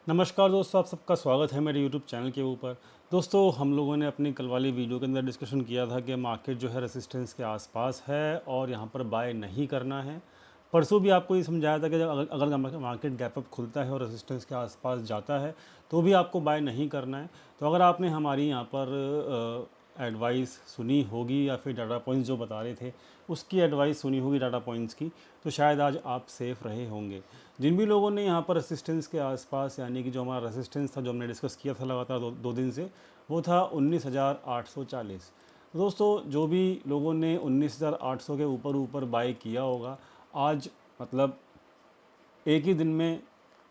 नमस्कार दोस्तों, आप सबका स्वागत है मेरे यूट्यूब चैनल के ऊपर। दोस्तों, हम लोगों ने अपनी कल वाली वीडियो के अंदर डिस्कशन किया था कि मार्केट जो है रेसिस्टेंस के आसपास है और यहाँ पर बाय नहीं करना है। परसों भी आपको ये समझाया था कि जब अगर अगर मार्केट गैप अप खुलता है और रेसिस्टेंस के आसपास जाता है तो भी आपको बाय नहीं करना है। तो अगर आपने हमारी यहाँ पर एडवाइस सुनी होगी या फिर डाटा पॉइंट्स जो बता रहे थे उसकी एडवाइस सुनी होगी डाटा पॉइंट्स की, तो शायद आज आप सेफ़ रहे होंगे। जिन भी लोगों ने यहाँ पर रेसिस्टेंस के आसपास, यानी कि जो हमारा रेसिस्टेंस था जो हमने डिस्कस किया था लगातार दो दिन से, वो था 19,840। दोस्तों, जो भी लोगों ने 19,800 के ऊपर ऊपर बाय किया होगा, आज मतलब एक ही दिन में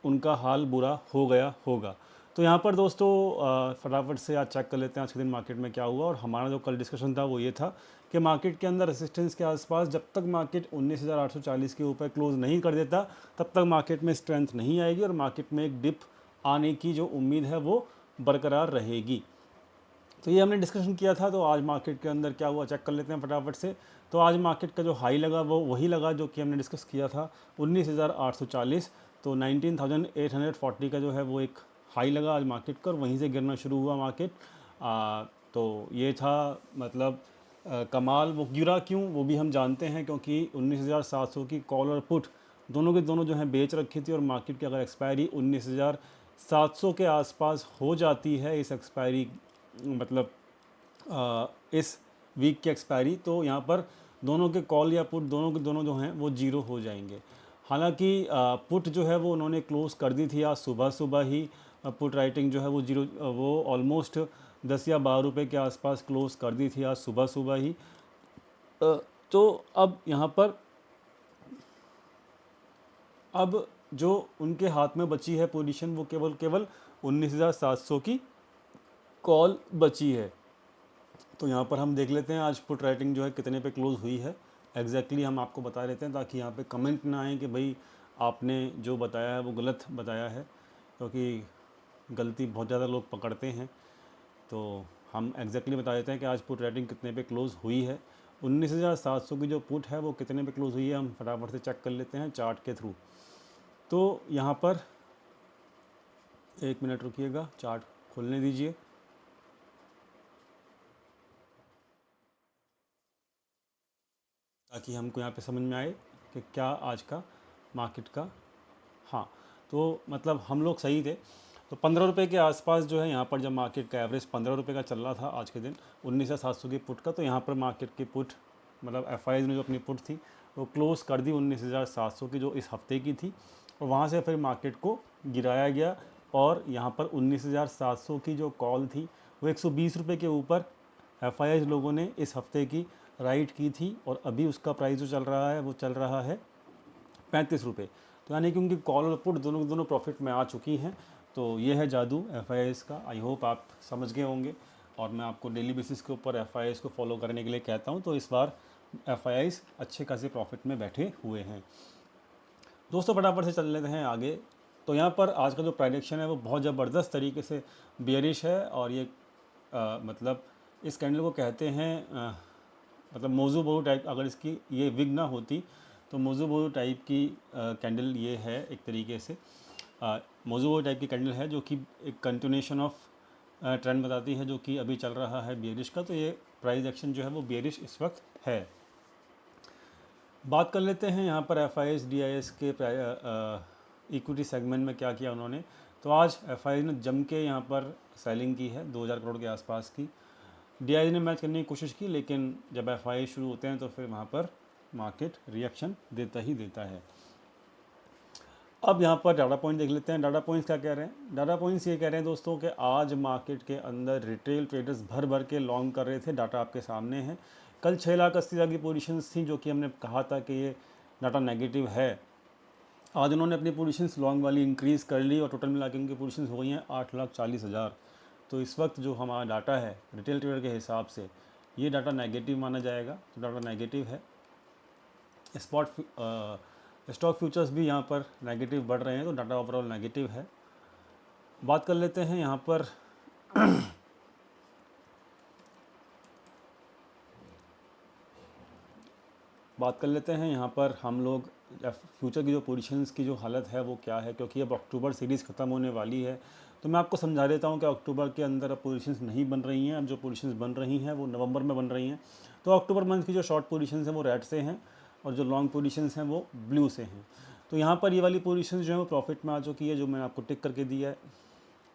उनका हाल बुरा हो गया होगा। तो यहाँ पर दोस्तों फटाफट से आज चेक कर लेते हैं आज के दिन मार्केट में क्या हुआ। और हमारा जो कल डिस्कशन था वो ये था कि मार्केट के अंदर रेसिस्टेंस के आसपास जब तक मार्केट 19,840 के ऊपर क्लोज नहीं कर देता तब तक मार्केट में स्ट्रेंथ नहीं आएगी और मार्केट में एक डिप आने की जो उम्मीद है वो बरकरार रहेगी। तो ये हमने डिस्कशन किया था। तो आज मार्केट के अंदर क्या हुआ चेक कर लेते हैं फटाफट से। तो आज मार्केट का जो हाई लगा वो वही लगा जो कि हमने डिस्कस किया था, 19,840। तो 19,840 का जो है वो एक हाई लगा आज मार्केट का और वहीं से गिरना शुरू हुआ मार्केट। तो ये था मतलब कमाल। वो गिरा क्यों वो भी हम जानते हैं, क्योंकि 19,700 की कॉल और पुट दोनों के दोनों जो है बेच रखी थी और मार्केट की अगर एक्सपायरी 19,700 के आसपास हो जाती है, इस एक्सपायरी मतलब इस वीक की एक्सपायरी, तो यहाँ पर दोनों के कॉल या पुट दोनों के दोनों जो हैं वो जीरो हो जाएंगे। हालांकि पुट जो है वो उन्होंने क्लोज़ कर दी थी आज सुबह सुबह ही। पुट राइटिंग जो है वो जीरो, वो ऑलमोस्ट 10 या 12 रुपये के आसपास क्लोज़ कर दी थी आज सुबह सुबह ही। तो अब यहाँ पर अब जो उनके हाथ में बची है पोजीशन वो केवल केवल 19,700 की कॉल बची है। तो यहाँ पर हम देख लेते हैं आज पुट राइटिंग जो है कितने पे क्लोज़ हुई है। एग्जैक्टली हम आपको बता देते हैं ताकि यहाँ पे कमेंट ना आए कि भाई आपने जो बताया है वो गलत बताया है, क्योंकि गलती बहुत ज़्यादा लोग पकड़ते हैं। तो हम एग्जैक्टली बता देते हैं कि आज पुट राइटिंग कितने पे क्लोज़ हुई है। 19,700 की जो पुट है वो कितने पे क्लोज़ हुई है हम फटाफट से चेक कर लेते हैं चार्ट के थ्रू। तो यहाँ पर एक मिनट रुकिएगा, चार्ट खोलने दीजिए ताकि हमको यहाँ पे समझ में आए कि क्या आज का मार्केट का। हाँ, तो मतलब हम लोग सही थे। तो 15 रुपये के आसपास जो है यहाँ पर जब मार्केट का एवरेज 15 रुपये का चल रहा था आज के दिन 19,700 की पुट का, तो यहाँ पर मार्केट की पुट मतलब एफ ने जो अपनी पुट थी वो क्लोज़ कर दी 19,700 की जो इस हफ्ते की थी। और वहाँ से फिर मार्केट को गिराया गया और यहाँ पर 19,700 की जो कॉल थी वो 120 रुपये के ऊपर एफ लोगों ने इस हफ्ते की राइट की थी और अभी उसका प्राइस जो चल रहा है वो चल रहा है 35 रुपये। तो यानी कि उनकी कॉल और पुट दोनों दोनों प्रॉफिट में आ चुकी हैं। तो ये है जादू एफ का। आई होप आप समझ गए होंगे और मैं आपको डेली बेसिस के ऊपर एफ को फॉलो करने के लिए कहता हूँ। तो इस बार एफ अच्छे खासे प्रॉफिट में बैठे हुए हैं। दोस्तों, फटाफट से चल लेते हैं आगे। तो यहाँ पर आज का जो प्राइडिक्शन है वो बहुत ज़बरदस्त तरीके से बियरिश है और ये मतलब इस कैंडल को कहते हैं मतलब मोज़ू बोरो टाइप। अगर इसकी ये विग ना होती तो मोज़ू बोरो टाइप की कैंडल ये है एक तरीके से। मोज़ू बोरो टाइप की कैंडल है जो कि एक कंटिन्यूशन ऑफ ट्रेंड बताती है जो कि अभी चल रहा है बियरिश का। तो ये प्राइस एक्शन जो है वो बियरिश इस वक्त है। बात कर लेते हैं यहाँ पर F I S D I S के इक्विटी सेगमेंट में क्या किया उन्होंने। तो आज एफ आई ने जम के यहाँ पर सेलिंग की है 2,000 करोड़ के आसपास की। डी आई ने मैच करने की कोशिश की, लेकिन जब एफ आई शुरू होते हैं तो फिर वहाँ पर मार्केट रिएक्शन देता ही देता है। अब यहाँ पर डाटा पॉइंट देख लेते हैं। डाटा पॉइंट्स क्या कह रहे हैं। डाटा पॉइंट्स ये कह रहे हैं दोस्तों कि आज मार्केट के अंदर रिटेल ट्रेडर्स भर भर के लॉन्ग कर रहे थे। डाटा आपके सामने है। कल 6,80,000 की पोजीशंस थी जो कि हमने कहा था कि ये डाटा नेगेटिव है। आज उन्होंने अपनी पोजीशंस लॉन्ग वाली इंक्रीज़ कर ली और टोटल मिला के उनकी पोजीशंस हो गई हैं 8,40,000। तो इस वक्त जो हमारा डाटा है रिटेल ट्रेडर के हिसाब से ये डाटा नेगेटिव माना जाएगा। तो डाटा नेगेटिव है। स्टॉक फ्यूचर्स भी यहाँ पर नेगेटिव बढ़ रहे हैं, तो डाटा ओवरऑल नेगेटिव है। बात कर लेते हैं यहाँ पर बात कर लेते हैं यहाँ पर हम लोग फ्यूचर की जो पोजीशंस की जो हालत है वो क्या है, क्योंकि अब अक्टूबर सीरीज़ ख़त्म होने वाली है। तो मैं आपको समझा देता हूँ कि अक्टूबर के अंदर अब पोजीशंस नहीं बन रही हैं। अब जो पोजीशंस बन रही हैं वो नवंबर में बन रही हैं। तो अक्टूबर मंथ की जो शॉर्ट पोजीशंस हैं वो रेड से हैं और जो लॉन्ग पोजीशंस हैं वो ब्लू से हैं। तो यहाँ पर ये वाली पोजीशंस जो है वो प्रॉफिट में आ चुकी है, जो मैंने आपको टिक करके दिया है।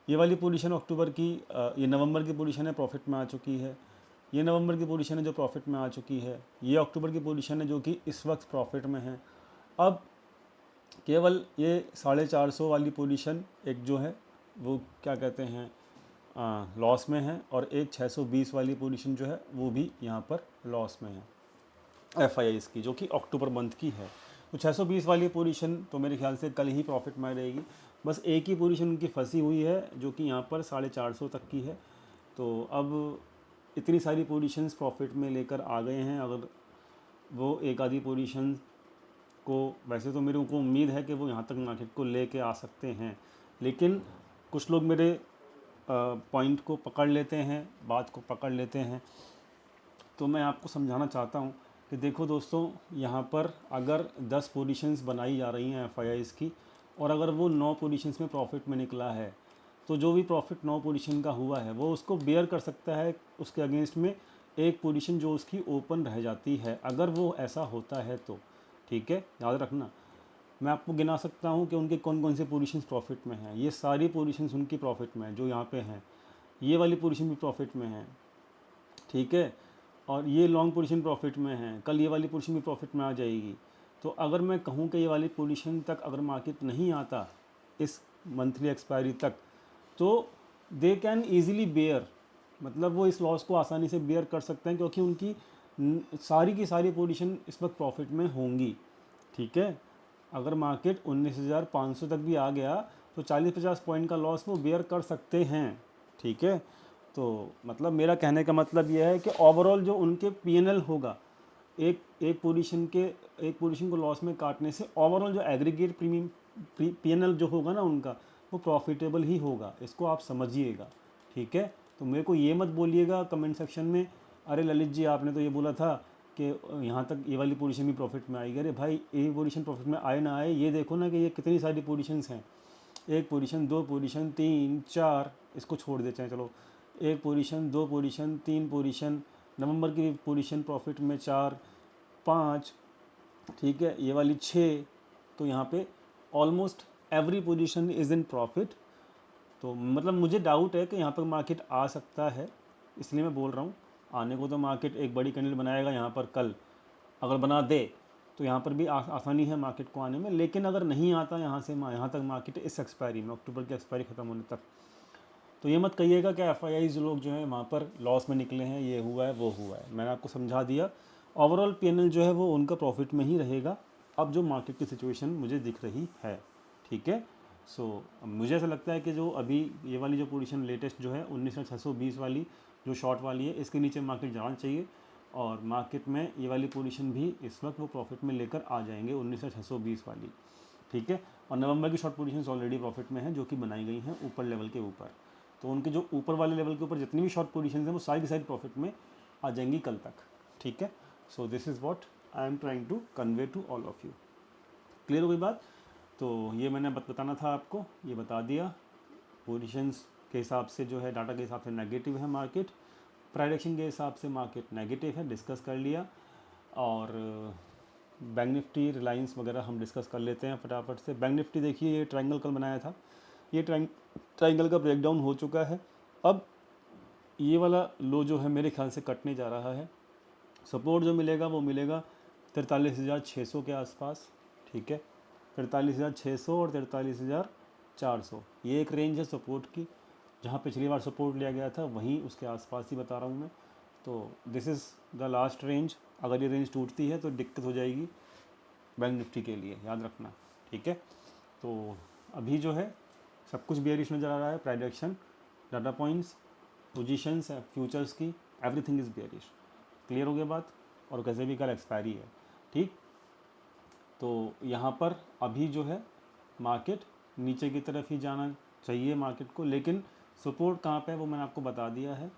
ये वाली पोजीशन अक्टूबर की ये नवंबर की पोजीशन है, प्रॉफिट में आ चुकी है। ये नवंबर की पोजीशन है जो प्रॉफिट में आ चुकी है। ये अक्टूबर की पोजीशन है जो कि इस वक्त प्रॉफिट में है। अब केवल ये 450 वाली पोजीशन एक जो है वो क्या कहते हैं लॉस में है, और एक 620 वाली पोजीशन जो है वो भी यहाँ पर लॉस में है एफ आई की, जो कि अक्टूबर मंथ की है। तो 620 वाली पोजीशन तो मेरे ख्याल से कल ही प्रॉफिट में रहेगी। बस एक ही पोजीशन उनकी फंसी हुई है जो कि यहाँ पर 450 तक की है। तो अब इतनी सारी पोजीशंस प्रॉफिट में लेकर आ गए हैं। अगर वो एक आधी पोजीशन को, वैसे तो मेरे को उम्मीद है कि वो यहाँ तक मार्केट को लेके आ सकते हैं, लेकिन कुछ लोग मेरे पॉइंट को पकड़ लेते हैं, बात को पकड़ लेते हैं। तो मैं आपको समझाना चाहता हूँ कि देखो दोस्तों, यहाँ पर अगर 10 पोजीशंस बनाई जा रही हैं एफ की, और अगर वो 9 पोजीशंस में प्रॉफिट में निकला है, तो जो भी प्रॉफिट 9 पोजीशन का हुआ है वो उसको बेयर कर सकता है। उसके अगेंस्ट में एक पोजीशन जो उसकी ओपन रह जाती है, अगर वो ऐसा होता है तो ठीक है, याद रखना। मैं आपको गिना सकता हूँ कि उनके कौन कौन से पोजीशंस प्रॉफिट में हैं। ये सारी पोजीशंस उनकी प्रॉफिट में हैं जो यहाँ पे हैं। ये वाली पोजीशन भी प्रॉफिट में है, ठीक है, और ये लॉन्ग पोजीशन प्रॉफिट में है। कल ये वाली पोजीशन भी प्रॉफिट में आ जाएगी। तो अगर मैं कहूँ कि ये वाली पोजीशन तक अगर मार्केट नहीं आता इस मंथली एक्सपायरी तक, तो दे कैन ईज़िली बेयर, मतलब वो इस लॉस को आसानी से बेयर कर सकते हैं, क्योंकि उनकी सारी की सारी पोजीशन इस वक्त प्रॉफिट में होंगी, ठीक है। अगर मार्केट 19,500 तक भी आ गया तो 40-50 पॉइंट का लॉस वो बेयर कर सकते हैं, ठीक है। तो मतलब मेरा कहने का मतलब यह है कि ओवरऑल जो उनके पीएनएल होगा, एक एक पोजीशन को लॉस में काटने से ओवरऑल जो एग्रीगेट प्रीमियम पीएनएल जो होगा ना उनका, वो प्रॉफिटेबल ही होगा। इसको आप समझिएगा, ठीक है। तो मेरे को ये मत बोलिएगा कमेंट सेक्शन में, अरे ललित जी आपने तो ये बोला था कि यहाँ तक ये वाली पोजीशन भी प्रॉफिट में आएगी। अरे भाई, ये पोजीशन प्रॉफिट में आए ना आए, ये देखो ना कि ये कितनी सारी पोजीशंस हैं। एक पोजीशन, दो पोजीशन, तीन, चार, इसको छोड़ देते हैं चलो। एक पोजीशन, दो पोजीशन, तीन पोजीशन, नवंबर की पोजीशन प्रॉफिट में 4, 5, ठीक है, ये वाली 6। तो यहाँ पे almost every position is in profit. तो मतलब मुझे डाउट है कि यहाँ पर मार्केट आ सकता है, इसलिए मैं बोल रहा हूँ। आने को तो मार्केट एक बड़ी कैंडल बनाएगा यहाँ पर कल, अगर बना दे तो यहाँ पर भी आसानी है मार्केट को आने में। लेकिन अगर नहीं आता यहाँ से यहाँ तक मार्केट इस एक्सपायरी में, अक्टूबर की एक्सपायरी ख़त्म होने तक, तो ये मत कहिएगा कि एफ जो लोग जो हैं वहाँ पर लॉस में निकले हैं, ये हुआ है वो हुआ है। मैंने आपको समझा दिया, ओवरऑल पीएनएल जो है वो उनका प्रॉफिट में ही रहेगा अब जो मार्केट की सिचुएशन मुझे दिख रही है, ठीक है। सो मुझे ऐसा लगता है कि जो अभी ये वाली जो पोजीशन लेटेस्ट जो है 19,620 वाली जो शॉर्ट वाली है, इसके नीचे मार्केट जाना चाहिए, और मार्केट में ये वाली पोजीशन भी इस वक्त वो प्रॉफिट में लेकर आ जाएंगे 19,620 वाली, ठीक है। और नवंबर की शॉर्ट पोजीशंस ऑलरेडी प्रॉफिट में हैं जो कि बनाई गई हैं ऊपर लेवल के ऊपर। तो उनके जो ऊपर वाले लेवल के ऊपर जितनी भी शॉर्ट पोजीशंस हैं वो सारी की सारी प्रॉफिट में आ जाएंगी कल तक, ठीक है। So this is what I am trying to convey to all of you. Clear हो गई बात? तो ये मैंने बताना था आपको, ये बता दिया। पोजीशंस के हिसाब से जो है, डाटा के हिसाब से नेगेटिव है मार्केट, प्राइडिक्शन के हिसाब से मार्केट नेगेटिव है, डिस्कस कर लिया। और बैंक निफ्टी, रिलायंस वगैरह हम डिस्कस कर लेते हैं फटाफट से। बैंक निफ्टी देखिए, ये ट्रायंगल कल बनाया था, ये ट्रायंगल का ब्रेकडाउन हो चुका है। अब ये वाला लो जो है मेरे ख्याल से कटने जा रहा है। सपोर्ट जो मिलेगा वो मिलेगा 43,600 के आसपास, ठीक है। 43,600 और 43,400, ये एक रेंज है सपोर्ट की। जहाँ पिछली बार सपोर्ट लिया गया था वहीं उसके आसपास ही बता रहा हूँ मैं। तो this is the last range. अगर ये रेंज टूटती है तो दिक्कत हो जाएगी बैंक निफ्टी के लिए, याद रखना, ठीक है। तो अभी जो है सब कुछ बेयरिश नज़र आ रहा है, प्राइडिक्शन, डाटा पॉइंट्स, पोजीशंस है फ्यूचर्स की, एवरीथिंग इज़ बेयरिश। क्लियर हो गया बात? और कैसे भी कल एक्सपायरी है, ठीक। तो यहाँ पर अभी जो है मार्केट नीचे की तरफ ही जाना चाहिए मार्केट को, लेकिन सपोर्ट कहाँ पे है वो मैंने आपको बता दिया है।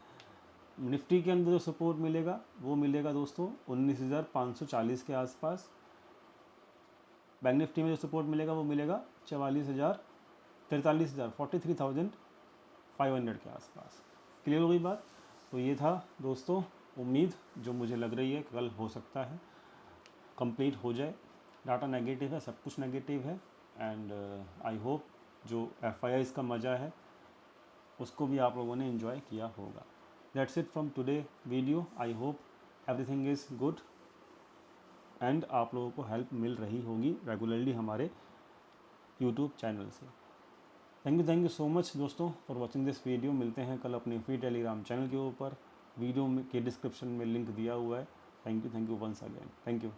निफ्टी के अंदर जो सपोर्ट मिलेगा वो मिलेगा दोस्तों 19,540 के आसपास, बैंक निफ्टी में जो सपोर्ट मिलेगा वो मिलेगा 43,500 के आसपास। क्लियर हो गई बात। तो ये था दोस्तों उम्मीद जो मुझे लग रही है कल हो सकता है कंप्लीट हो जाए। डाटा नेगेटिव है, सब कुछ नेगेटिव है, एंड आई होप जो FIIs का मज़ा है उसको भी आप लोगों ने इन्जॉय किया होगा। That's it from today video. I hope everything is good and आप लोगों को हेल्प मिल रही होगी रेगुलरली हमारे यूट्यूब चैनल से। थैंक यू सो मच दोस्तों फॉर वॉचिंग दिस वीडियो। मिलते हैं कल अपने फ्री टेलीग्राम चैनल के ऊपर। वीडियो के डिस्क्रिप्शन में लिंक दिया हुआ है। Thank you once again. Thank you.